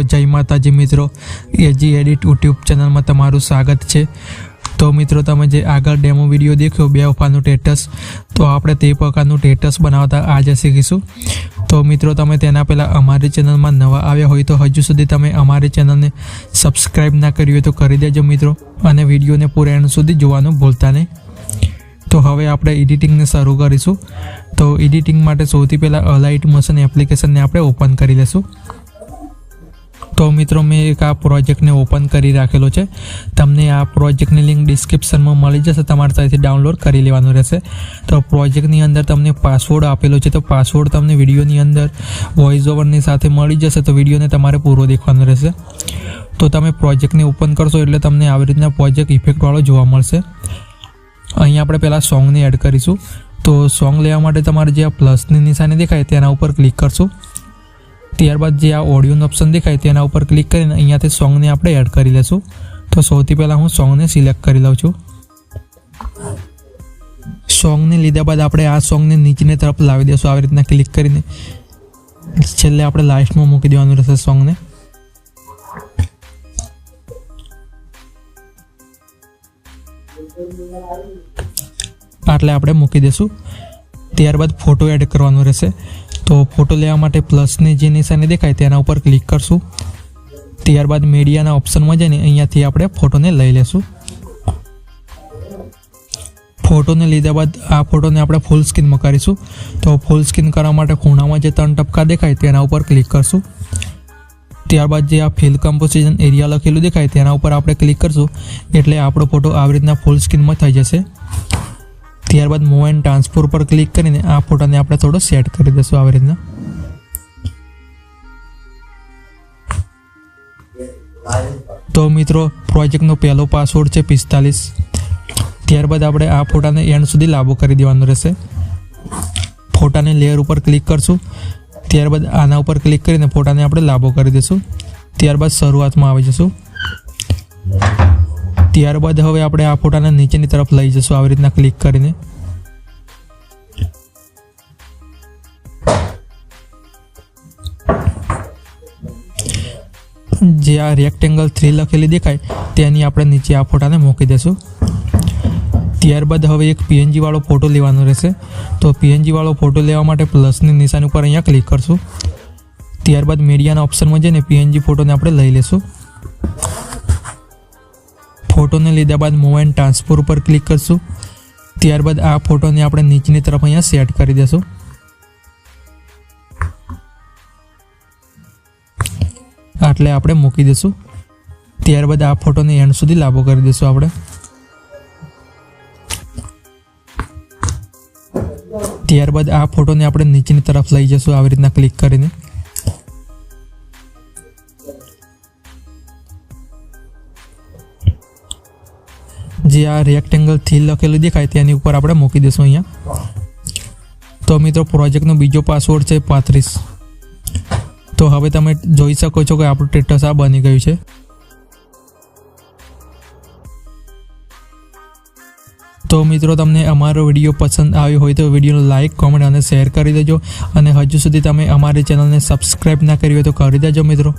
जय माताजी मित्रों, एजी एडिट यूट्यूब चैनल में तमारू स्वागत है। तो मित्रों, तमे जे आगळ डेमो विडियो देख्यो बेवफानुं स्टेटस, तो आपणे ते प्रकारनुं स्टेटस बनावता आज शीखीशुं। तो मित्रों, तमे तेना पहेला अमारी चेनल में नवा आव्या होय तो हजू सुधी तमे अमारी चेनल ने सब्सक्राइब ना करी होय तो करी देजो मित्रों, अने विडियो ने पूरा एंड सुधी जोवानुं भूलता नहीं। तो हवे आपणे एडिटिंग ने शरू करीशुं। तो एडिटिंग माटे सौथी पहेला अलाइट मोशन एप्लिकेशन ने आपणे ओपन करी लेशुं। तो मित्रों, मैं एक आ प्रोजेक्ट ने ओपन करी राखेलो छे। तमने आ प्रोजेक्ट नी लिंक डिस्क्रिप्शन में मळी जशे, तमारे त्याथी डाउनलॉड करी लेवानुं रहेशे। तो प्रोजेक्ट नी अंदर तमने पासवर्ड आपेलो छे, तो पासवर्ड तमने विडियो नी अंदर वॉइस ओवर नी साथे मळी जशे। तो विडियो ने तमारे पूरो देखवानो रहेशे। तो तमे प्रोजेक्ट ने ओपन करशो एटले तमने આવી રીતના प्रोजेक्ट इफेक्ट वाळो जोवा मळशे। અહીં આપણે પહેલા સોંગ ને એડ કરીશું। તો સોંગ લેવા માટે તમારે જે આ પ્લસ ની નિશાની દેખાય તેના ઉપર ક્લિક કરશો। ત્યારબાદ જે આ ઓડિયો નો ઓપ્શન દેખાય તેના ઉપર ક્લિક કરીને અહીંયાથી સોંગ ને આપણે એડ કરી લેશું। તો સૌથી પહેલા હું સોંગ ને સિલેક્ટ કરી લઉં છું। સોંગ ને લીધા બાદ આપણે આ સોંગ ને નીચેની તરફ લાવી દેશું આવી રીતના ક્લિક કરીને। છેલ્લે આપણે લાસ્ટમાં મૂકી દેવાનું રહેશે સોંગ ને। આટલે આપણે મૂકી દેશું। ત્યારબાદ ફોટો એડ કરવાનો રહેશે। તો ફોટો લેવા માટે પ્લસની જે નિશાની દેખાય તેના ઉપર ક્લિક કરશું। ત્યારબાદ મીડિયાના ઓપ્શનમાં જઈને અહીંયાથી આપણે ફોટોને લઈ લેશું। ફોટોને લીધા બાદ આ ફોટોને આપણે ફૂલ સ્ક્રીનમાં કરીશું। તો ફૂલ સ્ક્રીન કરવા માટે ખૂણામાં જે 3 ટપકા દેખાય તેના ઉપર ક્લિક કરશું। ત્યારબાદ જે આ ફિલ કમ્પોઝિશન એરિયા લખેલું દેખાય તેના ઉપર આપણે ક્લિક કરશું એટલે આપણો ફોટો આવી રીતના ફૂલ સ્ક્રીનમાં થઈ જશે। ત્યારબાદ મૂવ એન્ડ ટ્રાન્સફર પર ક્લિક કરીને આ ફોટોને આપણે થોડો સેટ કરી દઈશું આવી રીતના। તો મિત્રો, પ્રોજેક્ટનો પહેલો પાસવર્ડ છે 45। ત્યારબાદ આપણે આ ફોટાને એન્ડ સુધી લાંબો કરી દેવાનો રહેશે। ફોટાને લેયર ઉપર ક્લિક કરશું। ત્યારબાદ આના ઉપર ક્લિક કરીને ફોટાને આપણે લાંબો કરી દઈશું। ત્યારબાદ શરૂઆતમાં આવી જશું। ત્યારબાદ હવે આપણે આ ફોટાને નીચેની તરફ લઈ જશું આવી રીતના ક્લિક કરીને। જે આ રેક્ટેંગલ 3 લખેલી દેખાય તેની આપણે નીચે આ ફોટાને મૂકી દેશું। ત્યારબાદ હવે એક પીએનજી વાળો ફોટો લેવાનો રહેશે। તો પીએનજી વાળો ફોટો લેવા માટે પ્લસની નિશાની ઉપર અહીંયા ક્લિક કરશું। ત્યારબાદ મીડિયાના ઓપ્શનમાં જઈને પીએનજી ફોટોને આપણે લઈ લેશું। ફોટોને લીધા બાદ મૂવ એન્ડ ટ્રાન્સફર ઉપર ક્લિક કરશું। ત્યારબાદ આ ફોટોને આપણે નીચેની તરફ અહીંયા સેટ કરી દેશું। આટલે આપણે મૂકી દઈશું। ત્યારબાદ આ ફોટોને એન્ડ સુધી લાંબો કરી દઈશું આપણે। ત્યારબાદ આ ફોટોને આપણે નીચેની તરફ લઈ જશું આવી રીતના ક્લિક કરીને। જે આ રેક્ટેંગલ 3 લખેલું દેખાય તેની ઉપર આપણે મૂકી દઈશું અહીંયા। તો મિત્રો, પ્રોજેક્ટનો બીજો પાસવર્ડ છે 35। તો હવે તમે જોઈ શકો છો કે આપણું સ્ટેટસ આ બની ગયું છે। તો મિત્રો, તમને અમારો વિડીયો પસંદ આવ્યો હોય તો વિડીયોને લાઇક, કોમેન્ટ અને શેર કરી દેજો। અને હજુ સુધી તમે અમારી ચેનલને સબસ્ક્રાઇબ ના કરી હોય તો કરી દેજો મિત્રો।